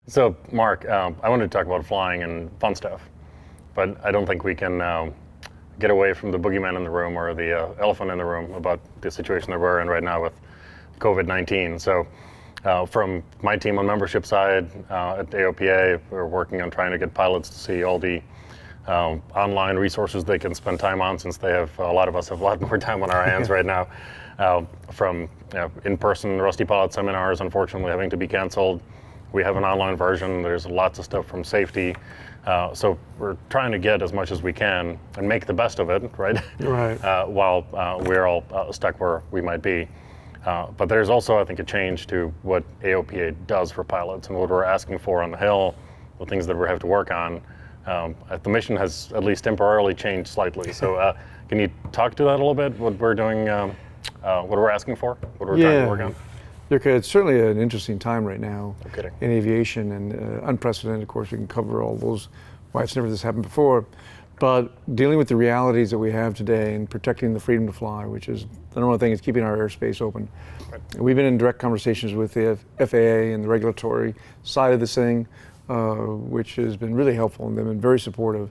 So, Mark, I wanted to talk about flying and fun stuff, but I don't think we can get away from the boogeyman in the room or the elephant in the room about the situation that we're in right now with COVID-19. So, from my team on membership side at AOPA, we're working on trying to get pilots to see all the online resources they can spend time on, since they have, a lot of us have a lot more time on our hands right now. From in-person Rusty Pilot seminars, unfortunately, having to be canceled. We have an online version. There's lots of stuff from safety. So we're trying to get as much as we can and make the best of it, right? Right. While we're all stuck where we might be. But there's also, I think, a change to what AOPA does for pilots and what we're asking for on the Hill, the things that we have to work on. The mission has at least temporarily changed slightly. So can you talk to that a little bit, what we're doing, what we're asking for, what we're trying to work on? It's certainly an interesting time right now No in aviation, and unprecedented. Of course, we can cover all those, why it's never this happened before, but dealing with the realities that we have today and protecting the freedom to fly, which is the number one thing, is keeping our airspace open. Right. We've been in direct conversations with the FAA and the regulatory side of this thing, which has been really helpful, and they've been very supportive.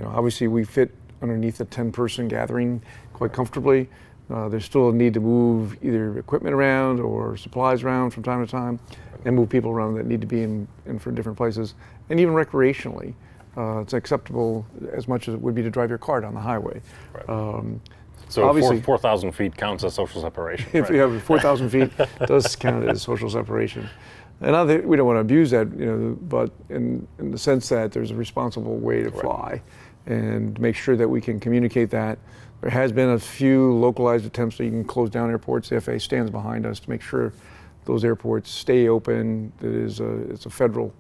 Obviously we fit underneath a 10-person gathering quite comfortably. There's still a need to move either equipment around or supplies around from time to time, and move people around that need to be in for different places. And even recreationally, it's acceptable as much as it would be to drive your car down the highway. Right. So obviously 4,000 feet counts as social separation. If you have 4,000 feet, does count as social separation. And we don't want to abuse that, but in the sense that there's a responsible way to fly, and make sure that we can communicate that. There has been a few localized attempts that you can close down airports. The FAA stands behind us to make sure those airports stay open. It's a federal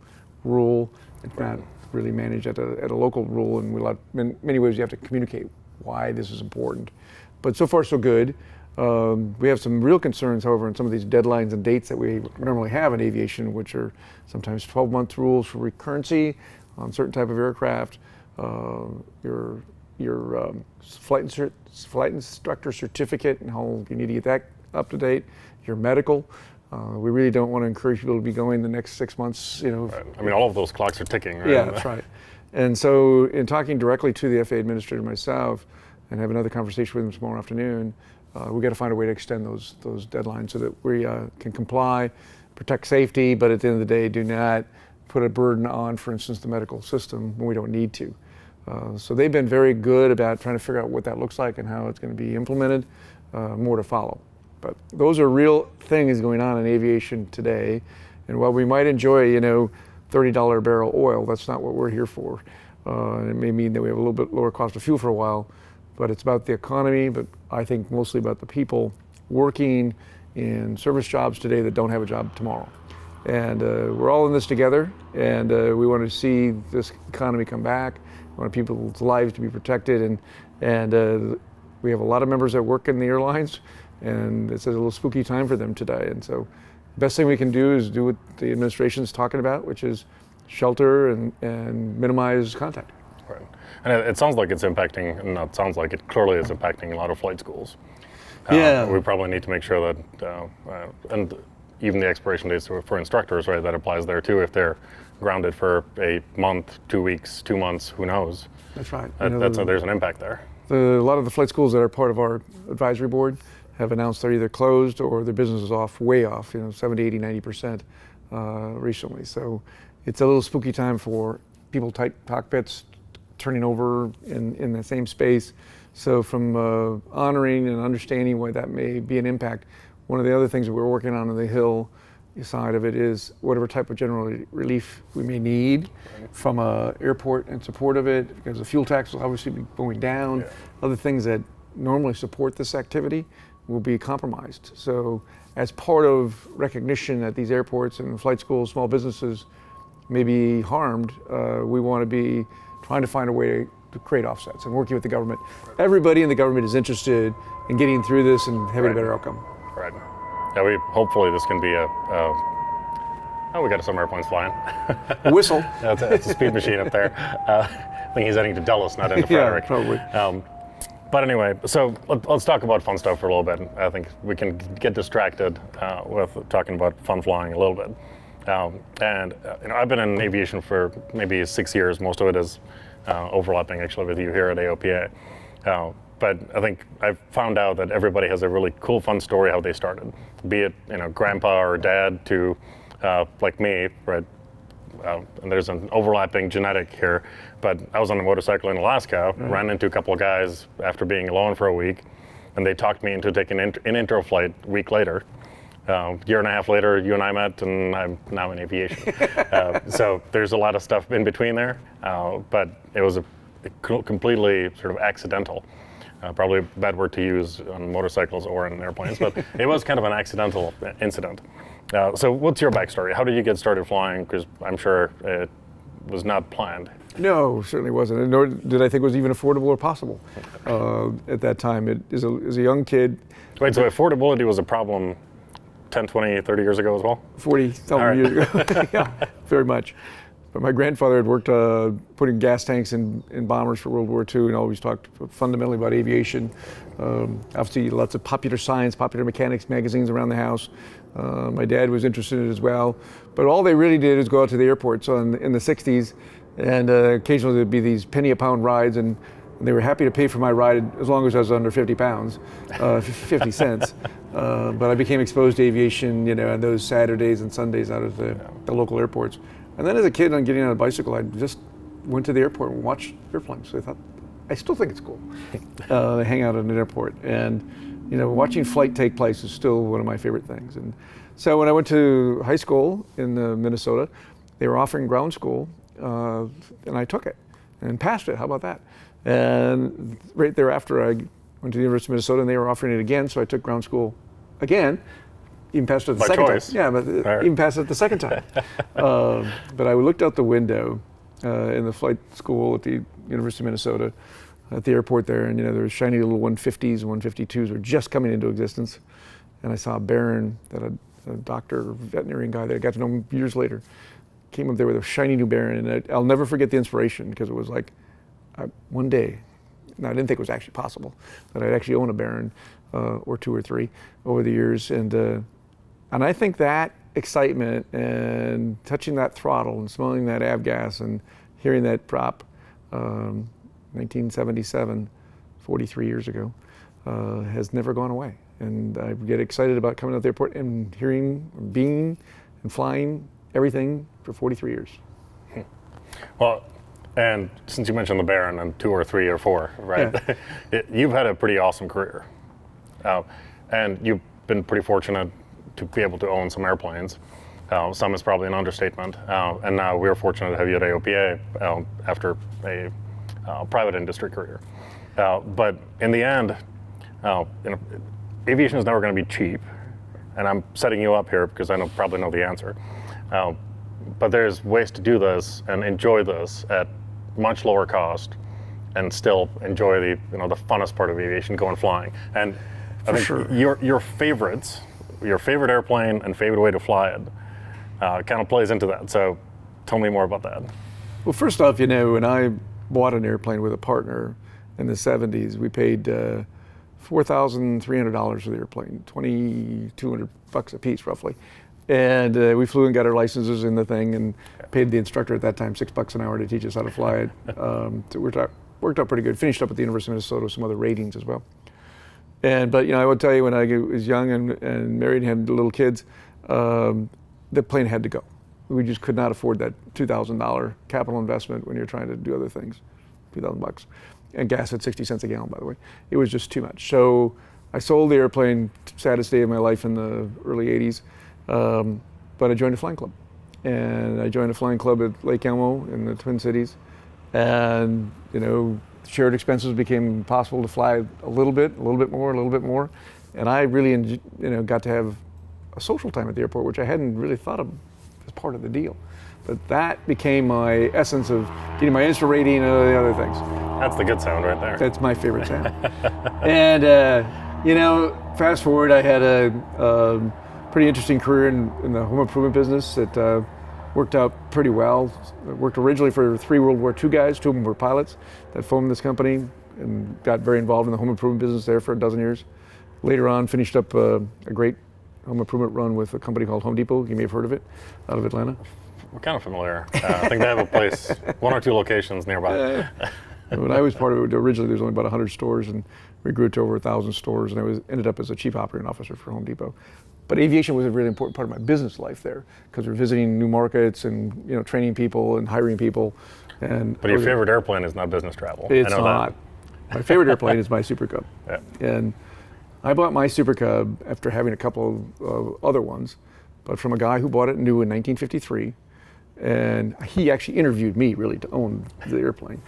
rule. It's not really managed at a local rule, and in many ways you have to communicate why this is important. But so far so good. We have some real concerns, however, on some of these deadlines and dates that we normally have in aviation, which are sometimes 12-month rules for recurrency on certain type of aircraft. Your flight instructor certificate and how you need to get that up to date. Your medical. We really don't want to encourage people to be going the next 6 months. Right. I mean, all of those clocks are ticking, right? Yeah, that's right. And so, in talking directly to the FAA administrator myself, and have another conversation with him tomorrow afternoon, we got to find a way to extend those deadlines so that we can comply, protect safety, but at the end of the day, do not put a burden on, for instance, the medical system when we don't need to. So they've been very good about trying to figure out what that looks like and how it's going to be implemented. More to follow. But those are real things going on in aviation today. And while we might enjoy, $30 a barrel oil, that's not what we're here for. It may mean that we have a little bit lower cost of fuel for a while, but it's about the economy, but I think mostly about the people working in service jobs today that don't have a job tomorrow. And we're all in this together, and we want to see this economy come back. We want people's lives to be protected, and we have a lot of members that work in the airlines, and it's a little spooky time for them today. And so the best thing we can do is do what the administration's talking about, which is shelter and minimize contact. Right. And it sounds like it's impacting, and it sounds like it clearly is impacting a lot of flight schools. We probably need to make sure that, and even the expiration dates for instructors, right, that applies there too. If they're grounded for a month, 2 weeks, 2 months, who knows? That's right. There's an impact there. A lot of the flight schools that are part of our advisory board have announced they're either closed or their business is way off, 70, 80, 90% recently. So it's a little spooky time for people tight cockpits turning over in the same space. So from honoring and understanding why that may be an impact, one of the other things that we're working on the Hill side of it is whatever type of general relief we may need from a airport in support of it, because the fuel tax will obviously be going down. Other things that normally support this activity will be compromised. So as part of recognition that these airports and flight schools, small businesses may be harmed, we want to be trying to find a way to create offsets and working with the government. Everybody in the government is interested in getting through this and having a better outcome. Right. Yeah, hopefully this can be we got some airplanes flying. A whistle. That's a speed machine up there. I think he's heading to Dulles, not into Frederick. Yeah, probably. But anyway, so let's talk about fun stuff for a little bit. I think we can get distracted with talking about fun flying a little bit. And I've been in aviation for maybe 6 years. Most of it is overlapping actually with you here at AOPA. But I think I've found out that everybody has a really cool, fun story how they started. Be it grandpa or dad to like me, right? And there's an overlapping genetic here. But I was on a motorcycle in Alaska, ran into a couple of guys after being alone for a week, and they talked me into taking an intro flight a week later. Year and a half later, you and I met, and I'm now in aviation. So there's a lot of stuff in between there, but it was a completely sort of accidental. Probably a bad word to use on motorcycles or in airplanes, but it was kind of an accidental incident. So what's your backstory? How did you get started flying? Because I'm sure it was not planned. No, certainly wasn't, and nor did I think it was even affordable or possible at that time. As a young kid. Wait, so affordability was a problem 10, 20, 30 years ago as well? 40-something years ago. Yeah, very much. But my grandfather had worked putting gas tanks in bombers for World War II and always talked fundamentally about aviation. Obviously, lots of popular science, popular mechanics magazines around the house. My dad was interested in it as well. But all they really did is go out to the airports in the 60s, and occasionally there'd be these penny a pound rides, and they were happy to pay for my ride as long as I was under 50 pounds, 50 cents. But I became exposed to aviation, on those Saturdays and Sundays out of the local airports. And then as a kid, on getting on a bicycle, I just went to the airport and watched airplanes. So I thought, I still think it's cool. They hang out at an airport. And, watching flight take place is still one of my favorite things. And so when I went to high school in Minnesota, they were offering ground school, and I took it and passed it. How about that? And right thereafter, I went to the University of Minnesota, and they were offering it again, so I took ground school again. Even passed it the second time. Yeah, but even passed it the second time. But I looked out the window in the flight school at the University of Minnesota, at the airport there, and there were shiny little 150s and 152s were just coming into existence. And I saw a Baron, that a doctor, veterinarian guy that I got to know him years later, came up there with a shiny new Baron, and I'll never forget the inspiration, because it was like, one day, now I didn't think it was actually possible that I'd actually own a Baron or two or three over the years, and I think that excitement and touching that throttle and smelling that avgas and hearing that prop, 1977, 43 years ago, has never gone away. And I get excited about coming out to the airport and hearing, being, and flying everything for 43 years. Well, and since you mentioned the Baron and 2 or 3 or 4, right? Yeah. You've had a pretty awesome career. And you've been pretty fortunate to be able to own some airplanes. Some is probably an understatement. And now we're fortunate to have you at AOPA after a private industry career. But in the end, aviation is never going to be cheap. And I'm setting you up here because I probably know the answer. But there's ways to do this and enjoy this at much lower cost and still enjoy the funnest part of aviation, going flying. And I think your favorites, your favorite airplane and favorite way to fly it kind of plays into that. So tell me more about that. Well, first off, when I bought an airplane with a partner in the 70s, we paid $4,300 for the airplane, $2,200 a piece roughly. And we flew and got our licenses in the thing and paid the instructor at that time $6 an hour to teach us how to fly it. So it worked out pretty good. Finished up at the University of Minnesota with some other ratings as well. But I would tell you, when I was young and married and had little kids, the plane had to go. We just could not afford that $2,000 capital investment when you're trying to do other things, $2,000. And gas at 60 cents a gallon, by the way. It was just too much. So I sold the airplane, saddest day of my life in the early 80s. But I joined a flying club. And I joined a flying club at Lake Elmo in the Twin Cities. And, shared expenses became possible to fly a little bit more. And I really, got to have a social time at the airport, which I hadn't really thought of as part of the deal. But that became my essence of getting my Insta rating and the other things. That's the good sound right there. That's my favorite sound. And, fast forward, I had a pretty interesting career in the home improvement business that worked out pretty well. I worked originally for 3 World War II guys. 2 of them were pilots that formed this company, and got very involved in the home improvement business there for a dozen years. Later on, finished up a great home improvement run with a company called Home Depot. You may have heard of it, out of Atlanta. We're kind of familiar. I think they have a place, 1 or 2 locations nearby. When I was part of it, originally there was only about 100 stores, and we grew it to over 1,000 stores, and I ended up as a chief operating officer for Home Depot. But aviation was a really important part of my business life there, because we were visiting new markets and training people and hiring people. But your favorite airplane is not business travel. It's I know not. My favorite airplane is my Super Cub. Yeah. And I bought my Super Cub after having a couple of other ones, but from a guy who bought it new in 1953. And he actually interviewed me really to own the airplane.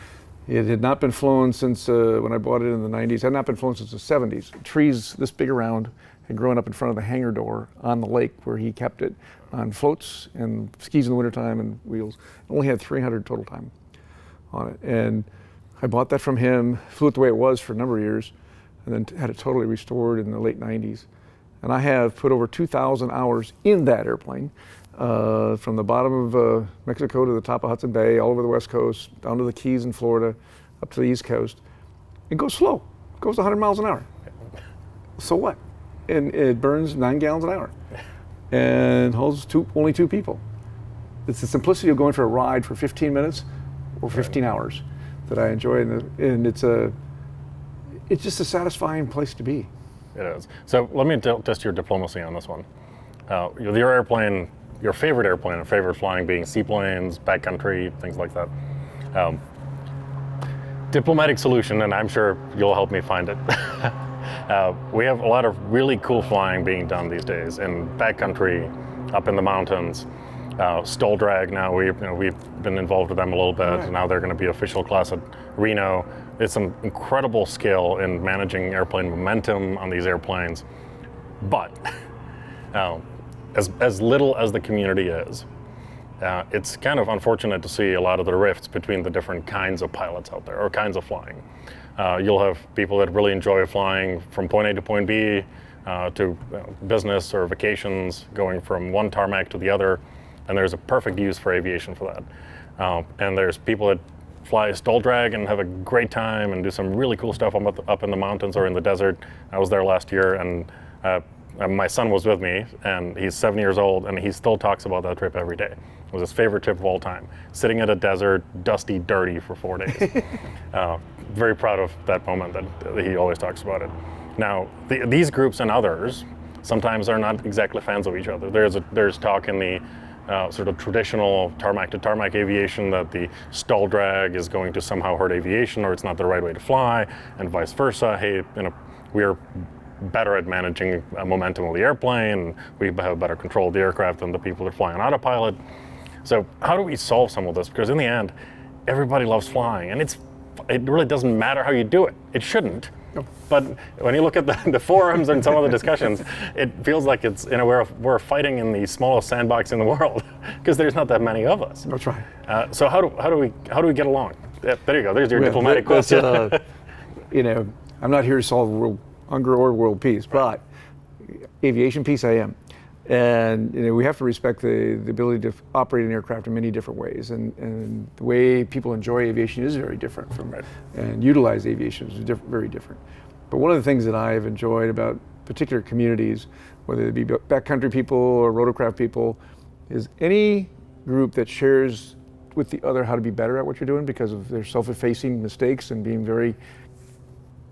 It had not been flown since when I bought it in the 90s. It had not been flown since the 70s. Trees this big around had grown up in front of the hangar door on the lake where he kept it on floats and skis in the wintertime and wheels. It only had 300 total time on it. And I bought that from him, flew it the way it was for a number of years, and then had it totally restored in the late 90s. And I have put over 2,000 hours in that airplane, from the bottom of Mexico to the top of Hudson Bay, all over the West Coast, down to the Keys in Florida, up to the East Coast. It goes slow. It goes 100 miles an hour. So what? And it burns 9 gallons an hour and holds only 2 people. It's the simplicity of going for a ride for 15 minutes or 15 hours that I enjoy, and it's just a satisfying place to be. It is. So let me test your diplomacy on this one. Your airplane, your favorite airplane, or favorite flying being seaplanes, backcountry, things like that. Diplomatic solution, and I'm sure you'll help me find it. We have a lot of really cool flying being done these days in backcountry, up in the mountains. Stall drag now, we've been involved with them a little bit. Right. Now they're going to be official class at Reno. It's some incredible skill in managing airplane momentum on these airplanes. But as little as the community is, it's kind of unfortunate to see a lot of the rifts between the different kinds of pilots out there, or kinds of flying. You'll have people that really enjoy flying from point A to point B, to business or vacations, going from one tarmac to the other, and there's a perfect use for aviation for that. And there's people that fly stall drag and have a great time and do some really cool stuff up in the mountains or in the desert. I was there last year, and my son was with me, and he's 7 years old, and he still talks about that trip every day. It was his favorite trip of all time. Sitting in a desert, dusty, dirty for 4 days. Very proud of that moment that he always talks about it. Now, these groups and others sometimes are not exactly fans of each other. There's talk in the sort of traditional tarmac to tarmac aviation that the stall drag is going to somehow hurt aviation, or it's not the right way to fly, and vice versa. Hey, we're better at managing momentum of the airplane, we have better control of the aircraft than the people that fly on autopilot. So how do we solve some of this? Because in the end, everybody loves flying, and it really doesn't matter how you do it. It shouldn't. No. But when you look at the forums and some of the discussions, it feels like it's we're fighting in the smallest sandbox in the world because there's not that many of us. That's right. So how do we get along? There you go. There's your diplomatic question. I'm not here to solve world hunger or world peace, but aviation peace I am. And we have to respect the ability to operate an aircraft in many different ways, and the way people enjoy aviation is very different from and utilize aviation is very different. But one of the things that I've enjoyed about particular communities, whether it be backcountry people or rotorcraft people, is any group that shares with the other how to be better at what you're doing because of their self-effacing mistakes and being very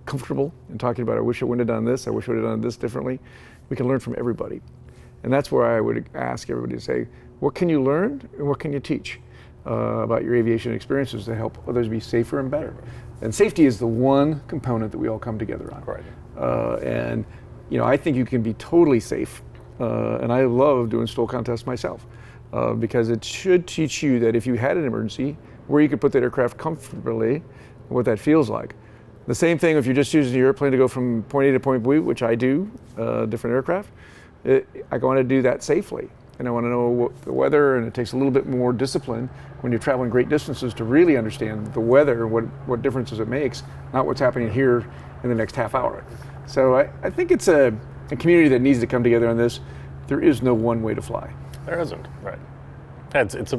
comfortable and talking about, I wish I would have done this, I wish I would have done this differently. We can learn from everybody. And that's where I would ask everybody to say, what can you learn and what can you teach about your aviation experiences to help others be safer and better? And safety is the one component that we all come together on. Right. And I think you can be totally safe. And I love doing STOL contests myself because it should teach you that if you had an emergency, where you could put that aircraft comfortably, what that feels like. The same thing if you're just using your airplane to go from point A to point B, which I do, different aircraft. I want to do that safely, and I want to know the weather, and it takes a little bit more discipline when you're traveling great distances to really understand the weather and what differences it makes, not what's happening here in the next half hour. So I think it's a community that needs to come together on this. There is no one way to fly. There isn't, right. It's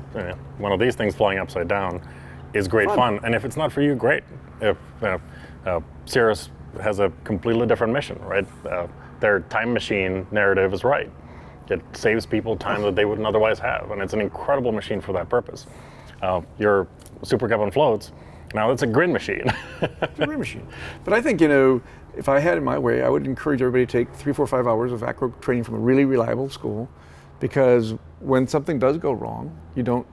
one of these things flying upside down is great fun, and if it's not for you, great. If Cirrus has a completely different mission, right? their time machine narrative is right. It saves people time that they wouldn't otherwise have, and it's an incredible machine for that purpose. Your Super Cub on floats, now it's a grid machine. It's a grid machine. But I think, you know, if I had it my way, I would encourage everybody to take 3, 4, 5 hours of acro training from a really reliable school, because when something does go wrong, you don't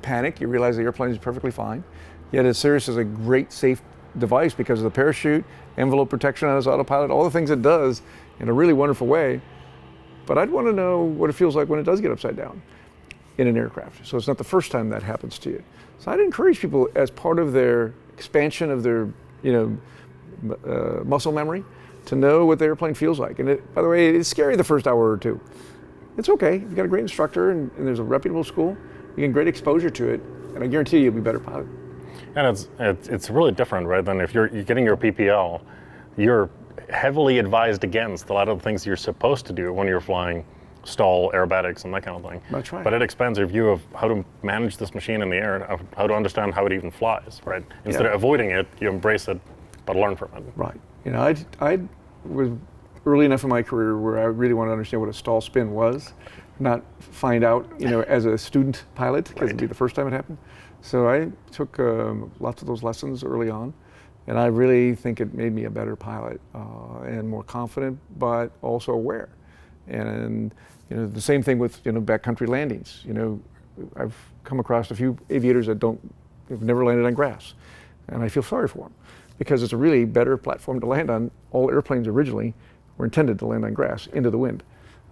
panic. You realize the airplane is perfectly fine. Yet a Cirrus is a great safe device because of the parachute, envelope protection on its autopilot, all the things it does in a really wonderful way. But I'd want to know what it feels like when it does get upside down in an aircraft. So it's not the first time that happens to you. So I'd encourage people, as part of their expansion of their, muscle memory, to know what the airplane feels like. And by the way, it's scary the first hour or two. It's okay. You've got a great instructor and there's a reputable school. You get great exposure to it, and I guarantee you'll be a better pilot. And it's really different, right? Than if you're getting your PPL, you're heavily advised against a lot of the things you're supposed to do when you're flying stall, aerobatics, and that kind of thing. That's right. But it expands your view of how to manage this machine in the air, how to understand how it even flies, right? Instead of avoiding it, you embrace it, but learn from it. Right. You know, I was early enough in my career where I really wanted to understand what a stall spin was, not find out, as a student pilot, because it'd be the first time it happened. So I took lots of those lessons early on, and I really think it made me a better pilot and more confident, but also aware. And the same thing with backcountry landings. I've come across a few aviators that have never landed on grass, and I feel sorry for them because it's a really better platform to land on. All airplanes originally were intended to land on grass into the wind,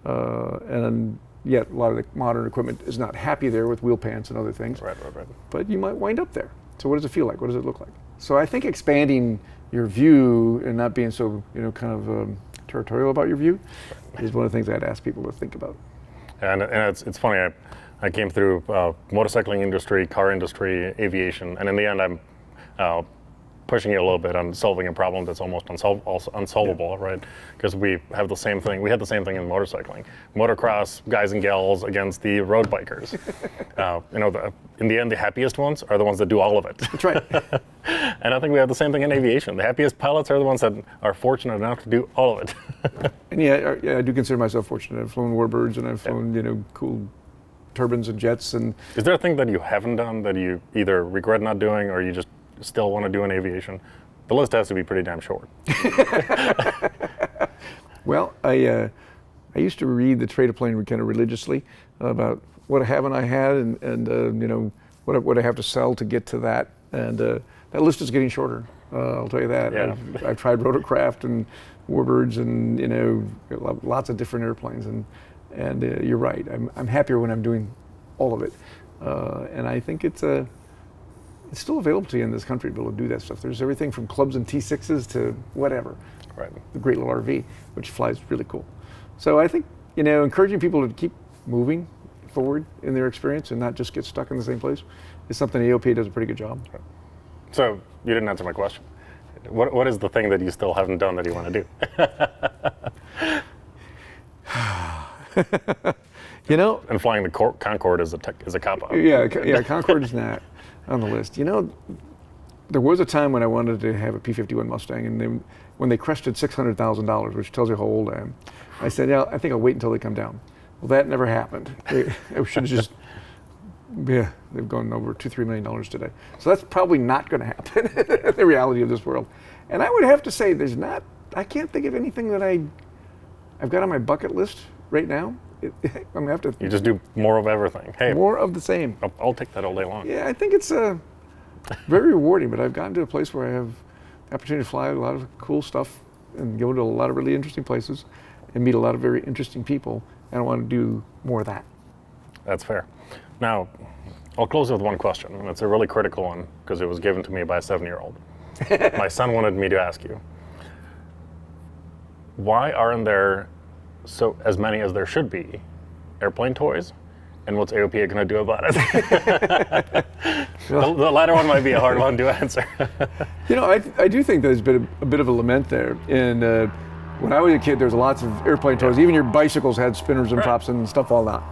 and yet a lot of the modern equipment is not happy there with wheel pants and other things. Right. But you might wind up there. So what does it feel like? What does it look like? So I think expanding your view and not being so territorial about your view is one of the things I'd ask people to think about. And it's funny. I came through motorcycling industry, car industry, aviation, and in the end, I'm pushing you a little bit on solving a problem that's almost unsolvable, right? Because we have the same thing. We had the same thing in motorcycling. Motocross guys and gals against the road bikers. In the end, the happiest ones are the ones that do all of it. That's right. And I think we have the same thing in aviation. The happiest pilots are the ones that are fortunate enough to do all of it. And yeah, I do consider myself fortunate. I've flown warbirds and I've flown, cool turbines and jets. And is there a thing that you haven't done that you either regret not doing or you just still want to do in aviation? The list has to be pretty damn short. Well, I used to read the Trade of Plane kind of religiously about what haven't I had and what I have to sell to get to that. And that list is getting shorter. I'll tell you that. Yeah. I've tried rotorcraft and warbirds and lots of different airplanes. And you're right. I'm happier when I'm doing all of it. And I think it's still available to you in this country to be able to do that stuff. There's everything from clubs and T6s to whatever. Right. The great little RV, which flies really cool. So I think, encouraging people to keep moving forward in their experience and not just get stuck in the same place is something AOPA does a pretty good job. Right. So you didn't answer my question. What is the thing that you still haven't done that you want to do? And flying the Concorde is a cop-out. Yeah, Concorde is not on the list. There was a time when I wanted to have a P-51 Mustang, and when they crested $600,000, which tells you how old I am, I said, yeah, I think I'll wait until they come down. Well, that never happened. They should have just, they've gone over $2-3 million today. So that's probably not going to happen, the reality of this world. And I would have to say I can't think of anything that I've got on my bucket list right now. I'm going to have to. You just do more of everything. Hey, more of the same. I'll take that all day long. Yeah, I think it's very rewarding, but I've gotten to a place where I have the opportunity to fly a lot of cool stuff and go to a lot of really interesting places and meet a lot of very interesting people, and I want to do more of that. That's fair. Now, I'll close with one question, and it's a really critical one because it was given to me by a 7-year-old. My son wanted me to ask you, why aren't there as many as there should be airplane toys, and what's AOPA going to do about it? The latter one might be a hard one to answer. I do think there's been a bit of a lament there. And when I was a kid, there was lots of airplane toys. Even your bicycles had spinners and props and stuff all that.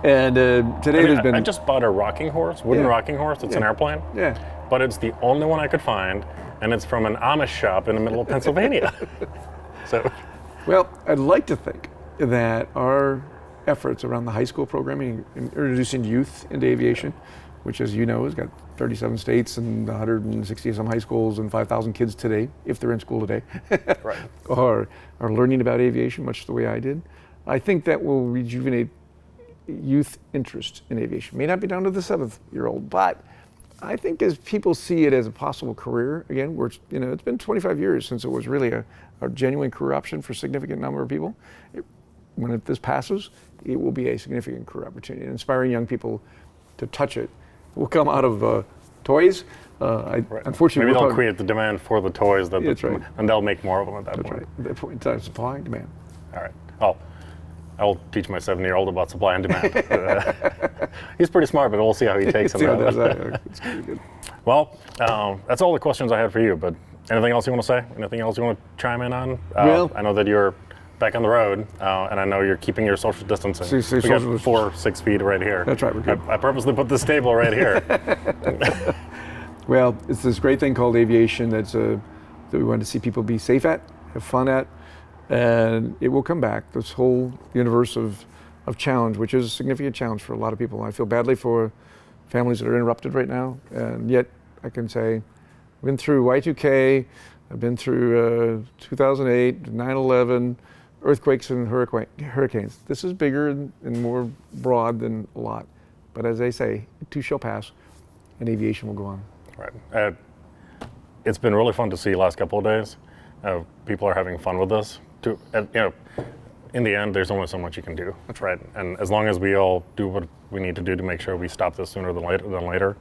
And today there's been. I just bought a rocking horse, wooden rocking horse. It's an airplane. Yeah. But it's the only one I could find, and it's from an Amish shop in the middle of Pennsylvania. So. Well, I'd like to think that our efforts around the high school programming and introducing youth into aviation, which, as you know, has got 37 states and 160 some high schools and 5,000 kids today, if they're in school today, Right. are learning about aviation, much the way I did. I think that will rejuvenate youth interest in aviation. May not be down to the 7th-year-old, but I think as people see it as a possible career, again, it's been 25 years since it was really a genuine career option for a significant number of people. When this passes, it will be a significant career opportunity. And inspiring young people to touch it will come out of toys. Right. Unfortunately, maybe they'll create the demand for the toys, that's right. and they'll make more of them at that That's point. right. At that point in time, supply and demand. All right. Well, I'll teach my 7-year-old about supply and demand. He's pretty smart, but we'll see how he takes it. It's gonna be good. Well, that's all the questions I had for you, but anything else you want to say? Anything else you want to chime in on? Well, I know that you're back on the road, and I know you're keeping your social distancing. We got 4-6 feet right here. That's right, we're good. I purposely put this table right here. Well, it's this great thing called aviation that we want to see people be safe at, have fun at, and it will come back. This whole universe of challenge, which is a significant challenge for a lot of people. I feel badly for families that are interrupted right now, and yet I can say I've been through Y2K, I've been through 2008, 9/11, earthquakes and hurricanes. This is bigger and more broad than a lot. But as they say, it too shall pass, and aviation will go on. Right. It's been really fun to see the last couple of days. People are having fun with this. In the end, there's only so much you can do. That's right. And as long as we all do what we need to do to make sure we stop this sooner than later,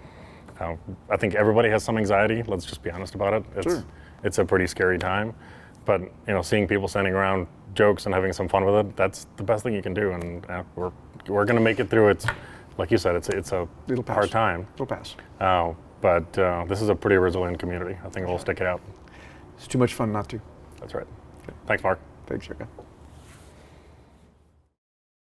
I think everybody has some anxiety. Let's just be honest about it. Sure. It's a pretty scary time. But seeing people sending around jokes and having some fun with it, that's the best thing you can do. And we're going to make it through. It's like you said, it's a hard time. It'll pass. But this is a pretty resilient community. I think we'll stick it out. It's too much fun not to. That's right. Thanks, Mark. Thanks, Erica.